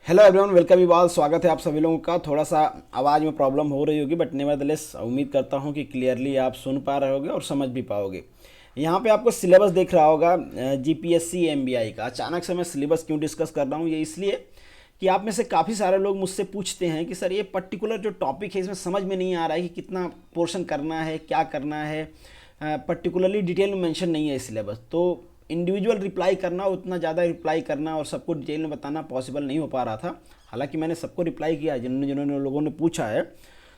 Hello everyone, welcome you all. स्वागत है आप सभी लोगों का। थोड़ा सा आवाज़ में प्रॉब्लम हो रही होगी बट नेवरदलेस उम्मीद करता हूँ कि क्लियरली आप सुन पा रहे होगे और समझ भी पाओगे। यहाँ पे आपको सिलेबस देख रहा होगा जीपीएससी एमबीआई का। अचानक से मैं सिलेबस क्यों डिस्कस कर रहा हूँ, ये इसलिए कि आप में से काफ़ी सारे लोग मुझसे पूछते हैं कि सर ये पर्टिकुलर जो टॉपिक है इसमें समझ में नहीं आ रहा है कि कितना पोर्शन करना है, क्या करना है। पर्टिकुलरली डिटेल में मेंशन नहीं है सिलेबस, तो इंडिविजुअल रिप्लाई करना, उतना ज़्यादा रिप्लाई करना और सबको डिटेल में बताना पॉसिबल नहीं हो पा रहा था। हालांकि मैंने सबको रिप्लाई किया है जिन्होंने जिन्होंने लोगों ने पूछा है।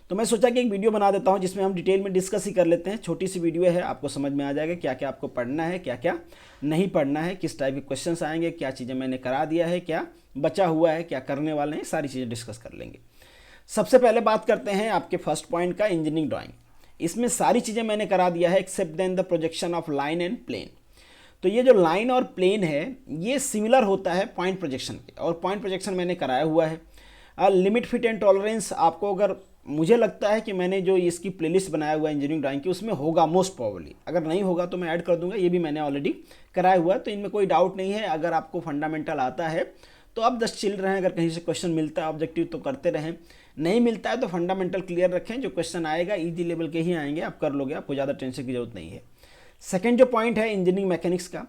तो मैं सोचा कि एक वीडियो बना देता हूं जिसमें हम डिटेल में डिस्कस ही कर लेते हैं। छोटी सी वीडियो है, आपको समझ में आ जाएगा क्या क्या आपको पढ़ना है, क्या क्या नहीं पढ़ना है, किस टाइप के क्वेश्चंस आएंगे, क्या चीज़ें मैंने करा दिया है, क्या बचा हुआ है, क्या करने वाले हैं, सारी चीज़ें डिस्कस कर लेंगे। सबसे पहले बात करते हैं आपके फर्स्ट पॉइंट का, इंजीनियरिंग ड्राइंग। इसमें सारी चीज़ें मैंने करा दिया है except then the projection of line and plane. तो ये जो लाइन और प्लेन है ये सिमिलर होता है पॉइंट प्रोजेक्शन के, और पॉइंट प्रोजेक्शन मैंने कराया हुआ है। लिमिट फिट एंड टॉलरेंस आपको, अगर मुझे लगता है कि मैंने जो इसकी प्लेलिस्ट बनाया हुआ है इंजीनियरिंग ड्राइंग की उसमें होगा मोस्ट प्रोबेबली। अगर नहीं होगा तो मैं ऐड कर दूंगा, ये भी मैंने ऑलरेडी कराया हुआ है, तो इनमें कोई डाउट नहीं है। अगर आपको फंडामेंटल आता है तो आप जस्ट चिल रहें। अगर कहीं से क्वेश्चन मिलता है ऑब्जेक्टिव तो करते रहें, नहीं मिलता है तो फंडामेंटल क्लियर रखें। जो क्वेश्चन आएगा ईजी लेवल के ही आएंगे, आप कर लोगे, आपको ज़्यादा टेंशन की जरूरत नहीं है। सेकेंड जो पॉइंट है इंजीनियरिंग मैकेनिक्स का,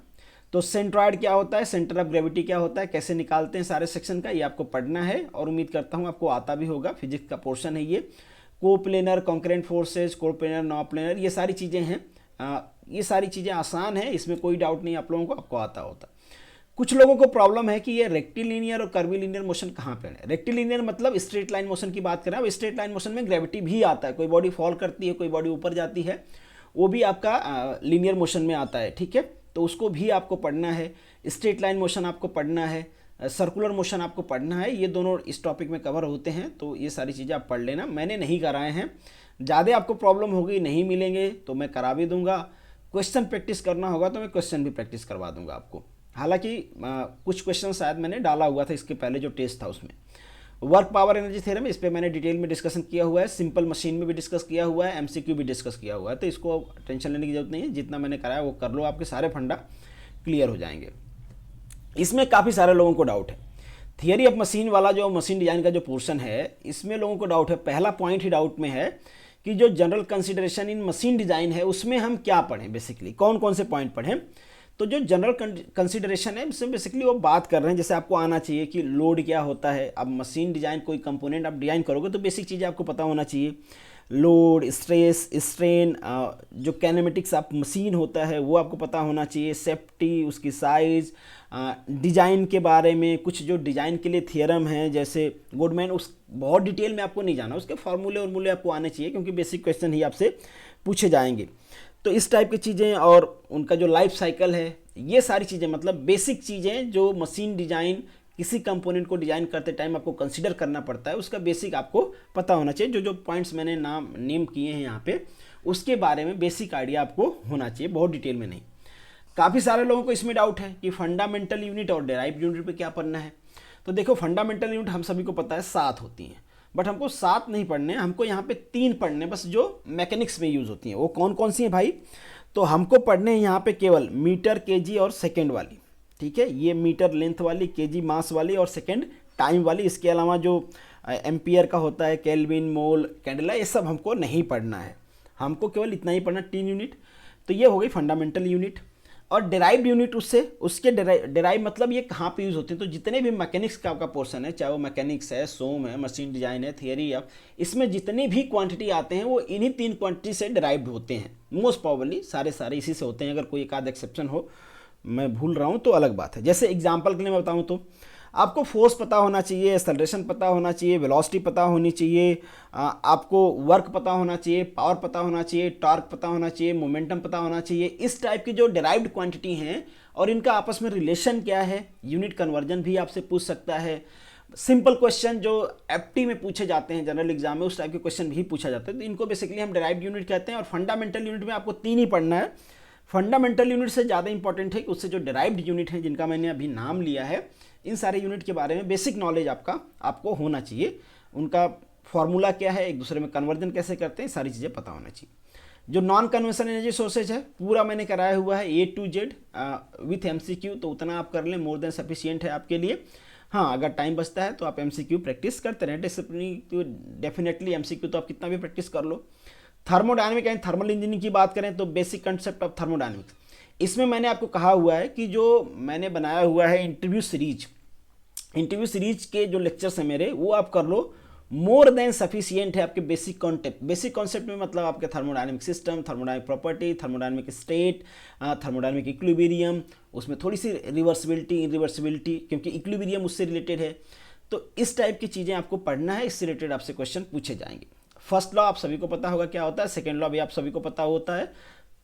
तो सेंट्रॉयड क्या होता है, सेंटर ऑफ ग्रेविटी क्या होता है, कैसे निकालते हैं सारे सेक्शन का, ये आपको पढ़ना है और उम्मीद करता हूँ आपको आता भी होगा। फिजिक्स का पोर्शन है ये। Coplanar, concurrent forces, coplanar, non planar, ये सारी चीज़ें हैं। ये सारी चीज़ें आसान है, इसमें कोई डाउट नहीं आप लोगों को, आपको आता होता। कुछ लोगों को प्रॉब्लम है कि ये रेक्टिलिनियर और कर्वीलिनियर मोशन कहाँ पे है। रेक्टिलिनियर मतलब स्ट्रेट लाइन मोशन की बात करें। अब स्ट्रेट लाइन मोशन में ग्रेविटी भी आता है, कोई बॉडी फॉल करती है, कोई बॉडी ऊपर जाती है, वो भी आपका लीनियर मोशन में आता है, ठीक है। तो उसको भी आपको पढ़ना है। स्ट्रेट लाइन मोशन आपको पढ़ना है, सर्कुलर मोशन आपको पढ़ना है। ये दोनों इस टॉपिक में कवर होते हैं, तो ये सारी चीज़ें आप पढ़ लेना। मैंने नहीं कराए हैं, ज़्यादा आपको प्रॉब्लम होगी, नहीं मिलेंगे तो मैं करा भी दूंगा। क्वेश्चन प्रैक्टिस करना होगा तो मैं क्वेश्चन भी प्रैक्टिस करवा दूंगा आपको। हालांकि कुछ क्वेश्चन शायद मैंने डाला हुआ था इसके पहले जो टेस्ट था उसमें। वर्क पावर एनर्जी थ्योरम, इस पर मैंने डिटेल में डिस्कशन किया हुआ है। सिंपल मशीन में भी डिस्कस किया हुआ है, एमसीक्यू भी डिस्कस किया हुआ है, तो इसको टेंशन लेने की जरूरत नहीं है। जितना मैंने कराया वो कर लो, आपके सारे फंडा क्लियर हो जाएंगे। इसमें काफ़ी सारे लोगों को डाउट है। थियरी ऑफ मशीन वाला जो मशीन डिजाइन का जो पोर्शन है, इसमें लोगों को डाउट है। पहला पॉइंट ही डाउट में है कि जो general consideration in machine design है उसमें हम क्या पढ़ें, बेसिकली कौन कौन से पॉइंट पढ़ें। तो जो जनरल कंसिडरेशन है उसमें बेसिकली वो बात कर रहे हैं, जैसे आपको आना चाहिए कि लोड क्या होता है। अब मशीन डिजाइन, कोई कंपोनेंट आप डिजाइन करोगे तो बेसिक चीज़ें आपको पता होना चाहिए। लोड, स्ट्रेस, स्ट्रेन, जो कैनेमेटिक्स ऑफ मशीन होता है वो आपको पता होना चाहिए। सेफ्टी, उसकी साइज, डिज़ाइन के बारे में कुछ जो डिज़ाइन के लिए थियरम है, जैसे गुडमैन, उस बहुत डिटेल में आपको नहीं जाना, उसके फार्मूले और मूल्य आपको आने चाहिए क्योंकि बेसिक क्वेश्चन ही आपसे पूछे जाएंगे। तो इस टाइप की चीज़ें और उनका जो लाइफ साइकिल है, ये सारी चीज़ें, मतलब बेसिक चीज़ें जो मशीन डिज़ाइन, किसी कंपोनेंट को डिज़ाइन करते टाइम आपको कंसीडर करना पड़ता है, उसका बेसिक आपको पता होना चाहिए। जो जो पॉइंट्स मैंने नेम किए हैं यहाँ पे, उसके बारे में बेसिक आइडिया आपको होना चाहिए, बहुत डिटेल में नहीं। काफ़ी सारे लोगों को इसमें डाउट है कि फंडामेंटल यूनिट और डेराइव यूनिट पे क्या पढ़ना है। तो देखो, फंडामेंटल यूनिट हम सभी को पता है 7 होती हैं, बट हमको 7 नहीं पढ़ने, हमको यहाँ पे 3 पढ़ने बस, जो मैकेनिक्स में यूज़ होती हैं। वो कौन कौन सी हैं भाई? तो हमको पढ़ने हैं यहाँ पे केवल मीटर, केजी और सेकेंड वाली, ठीक है। ये मीटर लेंथ वाली, केजी मास वाली और सेकेंड टाइम वाली। इसके अलावा जो एम्पियर का होता है, केल्विन, मोल, कैंडेला, ये सब हमको नहीं पढ़ना है। हमको केवल इतना ही पढ़ना, 3 यूनिट। तो ये हो गई फंडामेंटल यूनिट। और डेराइव्ड यूनिट उसके डेराइव मतलब ये कहाँ पे यूज़ होते हैं। तो जितने भी मैकेनिक्स का आपका पोर्शन है, चाहे वो मैकेनिक्स है, सोम है, मशीन डिजाइन है, थियरी है, इसमें जितने भी क्वांटिटी आते हैं वो इन्हीं 3 क्वांटिटी से डेराइव्ड होते हैं। मोस्ट प्रोबेबली सारे इसी से होते हैं। अगर कोई एक आध एक्सेप्शन हो, मैं भूल रहा हूँ तो अलग बात है। जैसे एग्जाम्पल के लिए मैं बताऊँ तो आपको फोर्स पता होना चाहिए, एक्सेलरेशन पता होना चाहिए, वेलोसिटी पता होनी चाहिए, आपको वर्क पता होना चाहिए, पावर पता होना चाहिए, टॉर्क पता होना चाहिए, मोमेंटम पता होना चाहिए। इस टाइप की जो डेराइव्ड क्वांटिटी हैं और इनका आपस में रिलेशन क्या है, यूनिट कन्वर्जन भी आपसे पूछ सकता है। सिंपल क्वेश्चन जो एफटी में पूछे जाते हैं जनरल एग्जाम में, उस टाइप के क्वेश्चन भी पूछा जाता है। तो इनको बेसिकली हम डेराइव्ड यूनिट कहते हैं। और फंडामेंटल यूनिट में आपको 3 ही पढ़ना है। फंडामेंटल यूनिट से ज़्यादा इंपॉर्टेंट है कि उससे जो डेराइव्ड यूनिट है, जिनका मैंने अभी नाम लिया है, इन सारे यूनिट के बारे में बेसिक नॉलेज आपको होना चाहिए। उनका फॉर्मूला क्या है, एक दूसरे में कन्वर्जन कैसे करते हैं, सारी चीज़ें पता होना चाहिए। जो नॉन कन्वेंशनल एनर्जी सोर्सेज है पूरा मैंने कराया हुआ है A to Z with MCQ, तो उतना आप कर लें, मोर देन सफिशियंट है आपके लिए। हाँ, अगर टाइम बचता है तो आप एमसीक्यू प्रैक्टिस करते रहें। डिसिप्लिन तो डेफिनेटली एमसीक्यू तो आप कितना भी प्रैक्टिस कर लो। थर्मोडायनेमिक एंड थर्मल इंजीनियरिंग की बात करें तो बेसिक कंसेप्ट ऑफ थर्मोडायनेमिक्स, इसमें मैंने आपको कहा हुआ है कि जो मैंने बनाया हुआ है इंटरव्यू सीरीज के जो लेक्चर्स हैं मेरे, वो आप कर लो। मोर देन सफिशियंट है आपके बेसिक कॉन्सेप्ट में, मतलब आपके thermodynamic system, thermodynamic property, thermodynamic state, thermodynamic equilibrium, उसमें थोड़ी सी रिवर्सिबिलिटी, क्योंकि इक्विलिब्रियम उससे रिलेटेड है। तो इस टाइप की चीज़ें आपको पढ़ना है, इससे रिलेटेड आपसे क्वेश्चन पूछे जाएंगे। फर्स्ट लॉ आप सभी को पता होगा क्या होता है, सेकेंड लॉ भी आप सभी को पता होता है,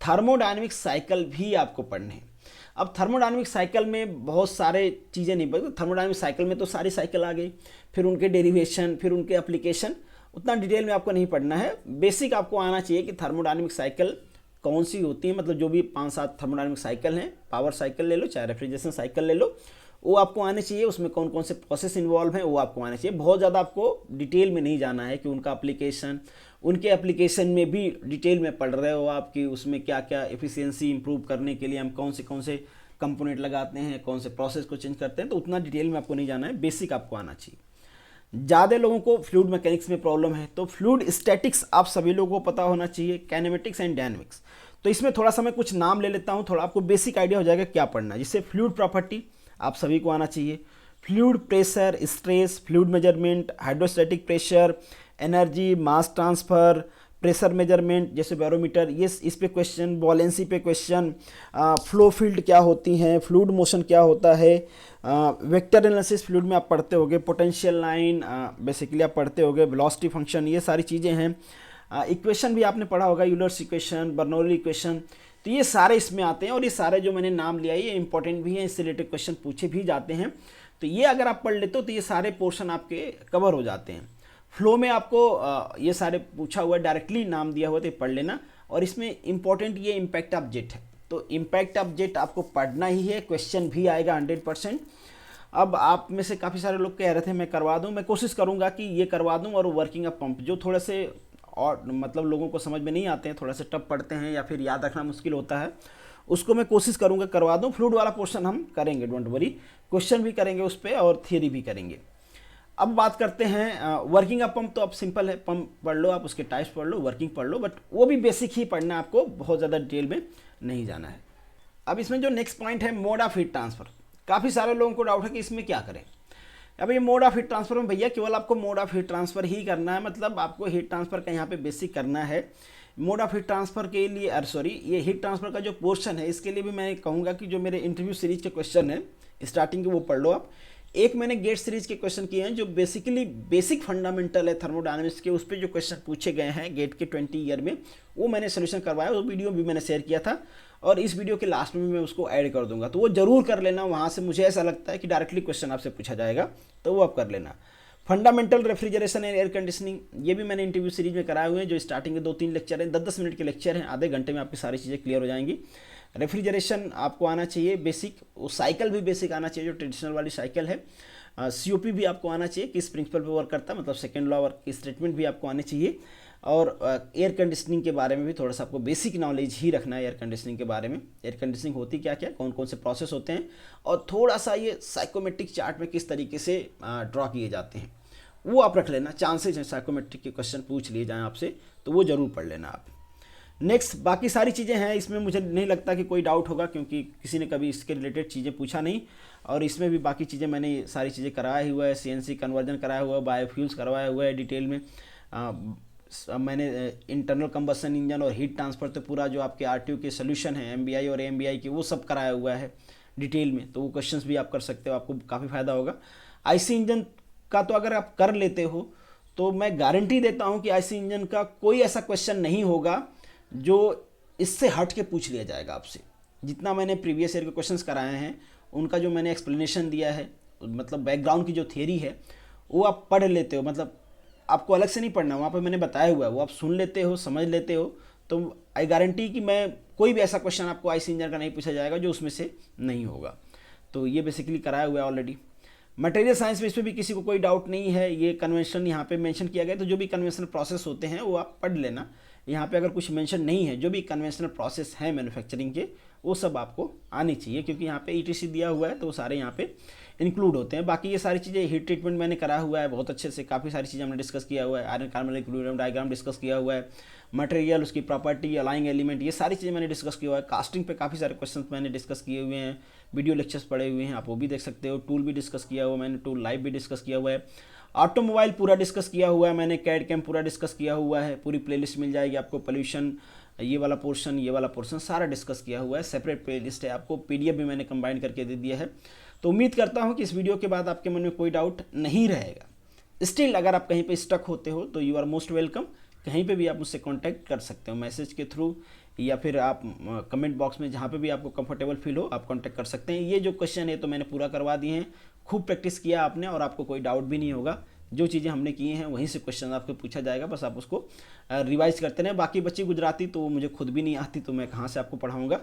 थर्मोडायनेमिक साइकिल भी आपको पढ़ने हैं। अब थर्मोडायनेमिक साइकिल में बहुत सारे चीज़ें नहीं पढ़, थर्मोडायनेमिक साइकिल में तो सारी साइकिल आ गई, फिर उनके डेरिवेशन, फिर उनके एप्लीकेशन, उतना डिटेल में आपको नहीं पढ़ना है। बेसिक आपको आना चाहिए कि थर्मोडायनेमिक साइकिल कौन सी होती है, मतलब जो भी 5-7 थर्मोडायनेमिक साइकिल हैं, पावर साइकिल ले लो चाहे रेफ्रिजरेशन साइकिल ले लो, वो आपको आने चाहिए। उसमें कौन कौन से प्रोसेस इन्वॉल्व हैं वो आपको आने चाहिए। बहुत ज़्यादा आपको डिटेल में नहीं जाना है कि उनका एप्लीकेशन, उनके एप्लीकेशन में भी डिटेल में पढ़ रहे हो आप कि उसमें क्या क्या एफिशिएंसी इंप्रूव करने के लिए हम कौन से कंपोनेंट लगाते हैं, कौन से प्रोसेस को चेंज करते हैं, तो उतना डिटेल में आपको नहीं जाना है, बेसिक आपको आना चाहिए। ज़्यादा लोगों को फ्लूइड मैकेनिक्स में प्रॉब्लम है, तो फ्लूइड स्टैटिक्स आप सभी लोगों को पता होना चाहिए, काइनेमेटिक्स एंड डायनेमिक्स। तो इसमें थोड़ा सा मैं कुछ नाम ले लेता हूँ, थोड़ा आपको बेसिक आइडिया हो जाएगा क्या पढ़ना है। जिससे फ्लूइड प्रॉपर्टी आप सभी को आना चाहिए, fluid pressure, stress, fluid measurement, hydrostatic pressure, energy, मास ट्रांसफ़र, प्रेशर मेजरमेंट जैसे बैरोमीटर, ये इस पे क्वेश्चन, बॉलेंसी पे क्वेश्चन, फ्लो फील्ड क्या होती हैं, फ्लूइड मोशन क्या होता है, वेक्टर एनालिसिस फ्लूइड में आप पढ़ते होगे, पोटेंशियल लाइन बेसिकली आप पढ़ते होगे, वेलोसिटी फंक्शन, ये सारी चीज़ें हैं। इक्वेशन भी आपने पढ़ा होगा, यूलर्स इक्वेशन, बर्नौली इक्वेशन, तो ये सारे इसमें आते हैं। और ये सारे जो मैंने नाम लिया ये इंपॉर्टेंट भी हैं, इससे रिलेटेड क्वेश्चन पूछे भी जाते हैं। तो ये अगर आप पढ़ लेते हो तो ये सारे पोर्शन आपके कवर हो जाते हैं। फ्लो में आपको ये सारे पूछा हुआ डायरेक्टली नाम दिया हुआ तो पढ़ लेना। और इसमें इंपॉर्टेंट ये इम्पैक्ट ऑफ जेट है, तो इम्पैक्ट ऑफ जेट आपको पढ़ना ही है, क्वेश्चन भी आएगा 100%। अब आप में से काफ़ी सारे लोग कह रहे थे मैं करवा दूं, मैं कोशिश करूंगा कि ये करवा दूं। और वर्किंग ऑफ पंप जो थोड़े से और मतलब लोगों को समझ में नहीं आते हैं, थोड़ा सा टफ पढ़ते हैं या फिर याद रखना मुश्किल होता है, उसको मैं कोशिश करूंगा करवा दूं। फ्लूइड वाला पोर्शन हम करेंगे, डोंट वरी, क्वेश्चन भी करेंगे उस पर और थियरी भी करेंगे। अब बात करते हैं वर्किंग ऑफ पंप। तो अब सिंपल है, पंप पढ़ लो आप, उसके टाइप्स पढ़ लो, वर्किंग पढ़ लो, बट वो भी बेसिक ही पढ़ना है आपको, बहुत ज़्यादा डिटेल में नहीं जाना है। अब इसमें जो नेक्स्ट पॉइंट है मोड ऑफ हीट ट्रांसफ़र, काफ़ी सारे लोगों को डाउट है कि इसमें क्या करें। अब ये मोड ऑफ हीट ट्रांसफ़र में भैया केवल आपको मोड ऑफ हीट ट्रांसफ़र ही करना है, मतलब आपको हीट ट्रांसफ़र का यहाँ पे बेसिक करना है। मोड ऑफ हीट ट्रांसफ़र के लिए ये हीट ट्रांसफ़र का जो पोर्शन है इसके लिए भी मैं कहूँगा कि जो मेरे इंटरव्यू सीरीज के क्वेश्चन है स्टार्टिंग के वो पढ़ लो आप। एक मैंने गेट सीरीज के क्वेश्चन किए हैं जो बेसिकली बेसिक फंडामेंटल है थर्मोडायनामिक्स के, उस पर जो क्वेश्चन पूछे गए हैं गेट के 20 ईयर में, वो मैंने सोल्यूशन करवाया, वो वीडियो भी मैंने शेयर किया था और इस वीडियो के लास्ट में भी मैं उसको ऐड कर दूंगा, तो वो जरूर कर लेना। वहाँ से मुझे ऐसा लगता है कि डायरेक्टली क्वेश्चन आपसे पूछा जाएगा, तो वो आप कर लेना। Fundamental refrigeration and air conditioning, ये भी मैंने इंटरव्यू सीरीज में कराए हुए हैं, जो स्टार्टिंग के 2-3 लेक्चर हैं, 10-10 मिनट के लेक्चर हैं, आधे घंटे में आपकी सारी चीज़ें क्लियर हो जाएंगी। रेफ्रिजरेशन आपको आना चाहिए बेसिक, वो साइकिल भी बेसिक आना चाहिए जो ट्रेडिशनल वाली साइकिल है। COP भी आपको आना चाहिए, किस प्रिंसिपल पे वर्क करता है, मतलब सेकेंड लॉ की स्टेटमेंट भी आपको आने चाहिए। और एयर कंडीशनिंग के बारे में भी थोड़ा सा आपको बेसिक नॉलेज ही रखना है एयर कंडीशनिंग के बारे में। एयर कंडीशनिंग होती क्या क्या, कौन कौन से प्रोसेस होते हैं, और थोड़ा सा ये साइकोमेट्रिक चार्ट में किस तरीके से ड्रॉ किए जाते हैं वो आप रख लेना। चांसेस हैं साइकोमेट्रिक के क्वेश्चन पूछ लिए जाएँ आपसे, तो वो जरूर पढ़ लेना आप। नेक्स्ट बाकी सारी चीज़ें हैं, इसमें मुझे नहीं लगता कि कोई डाउट होगा क्योंकि किसी ने कभी इसके रिलेटेड चीज़ें पूछा नहीं। और इसमें भी बाकी चीज़ें मैंने सारी चीज़ें कराया हुआ है, CNC कन्वर्जन कराया हुआ है, बायोफ्यूल्स करवाया हुआ है डिटेल में। मैंने इंटरनल कंबसन इंजन और हीट ट्रांसफ़र तो पूरा जो आपके RTO के सोल्यूशन है MBI और AMBI के, वो सब कराया हुआ है डिटेल में, तो वो क्वेश्चंस भी आप कर सकते हो, आपको काफ़ी फ़ायदा होगा। IC इंजन का तो अगर आप कर लेते हो तो मैं गारंटी देता हूँ कि IC इंजन का कोई ऐसा क्वेश्चन नहीं होगा जो इससे हट के पूछ लिया जाएगा आपसे। जितना मैंने प्रीवियस ईयर के क्वेश्चंस कराए हैं उनका जो मैंने एक्सप्लेनेशन दिया है, मतलब बैकग्राउंड की जो थियरी है वो आप पढ़ लेते हो, मतलब आपको अलग से नहीं पढ़ना, वहाँ पर मैंने बताया हुआ है, वो आप सुन लेते हो, समझ लेते हो, तो आई गारंटी कि मैं कोई भी ऐसा क्वेश्चन आपको IC इंजन का नहीं पूछा जाएगा जो उसमें से नहीं होगा। तो ये बेसिकली कराया हुआ है ऑलरेडी। मटेरियल साइंस में इस पर भी किसी को कोई डाउट नहीं है, ये कन्वेंशन यहाँ पे मेंशन किया गया, तो जो भी कन्वेंशनल प्रोसेस होते हैं वो आप पढ़ लेना। यहाँ पे अगर कुछ मेंशन नहीं है, जो भी कन्वेंशनल प्रोसेस है मैन्युफैक्चरिंग के वो सब आपको आनी चाहिए, क्योंकि यहाँ पे ETC दिया हुआ है तो वो सारे यहाँ पे इंक्लूड होते हैं। बाकी ये सारी चीज़ें, हीट ट्रीटमेंट मैंने करा हुआ है बहुत अच्छे से, काफ़ी सारी चीज़ें हमने डिस्कस किया हुआ है, iron carbon equilibrium diagram discuss किया हुआ है, मटेरियल, उसकी प्रॉपर्टी, अलाइंग एलिमेंट, ये सारी चीज़ें मैंने डिस्कस किया हुआ है। कास्टिंग पे काफ़ी सारे क्वेश्चन मैंने डिस्कस किए हुए हैं, वीडियो लेक्चर्स पड़े हुए हैं, आप वो भी देख सकते हो। टूल भी डिस्कस किया हुआ मैंने, टूल लाइव भी डिस्कस किया हुआ है। ऑटोमोबाइल पूरा डिस्कस किया हुआ है मैंने, कैड कैम पूरा डिस्कस किया हुआ है, पूरी प्लेलिस्ट मिल जाएगी आपको। पोल्यूशन, ये वाला पोर्शन, ये वाला पोर्शन सारा डिस्कस किया हुआ है, सेपरेट प्लेलिस्ट है आपको। PDF भी मैंने कंबाइन करके दे दिया है। तो उम्मीद करता हूँ कि इस वीडियो के बाद आपके मन में कोई डाउट नहीं रहेगा। स्टिल अगर आप कहीं पे स्टक होते हो तो यू आर मोस्ट वेलकम, कहीं पे भी आप मुझसे कांटेक्ट कर सकते हो, मैसेज के थ्रू या फिर आप कमेंट बॉक्स में, जहाँ पे भी आपको कंफर्टेबल फील हो आप कांटेक्ट कर सकते हैं। ये जो क्वेश्चन है तो मैंने पूरा करवा दिए हैं, खूब प्रैक्टिस किया आपने और आपको कोई डाउट भी नहीं होगा। जो चीज़ें हमने की हैं वहीं से क्वेश्चन आपको पूछा जाएगा, बस आप उसको रिवाइज करते रहें। बाकी बच्ची गुजराती तो मुझे खुद भी नहीं आती, तो मैं कहाँ से आपको पढ़ाऊँगा।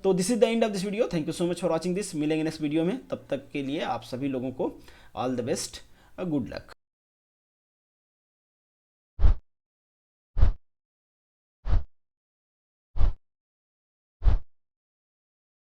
तो this is the end of this video. Thank you so much for watching this. मिलेंगे नेक्स्ट वीडियो में, तब तक के लिए आप सभी लोगों को all the best, good luck.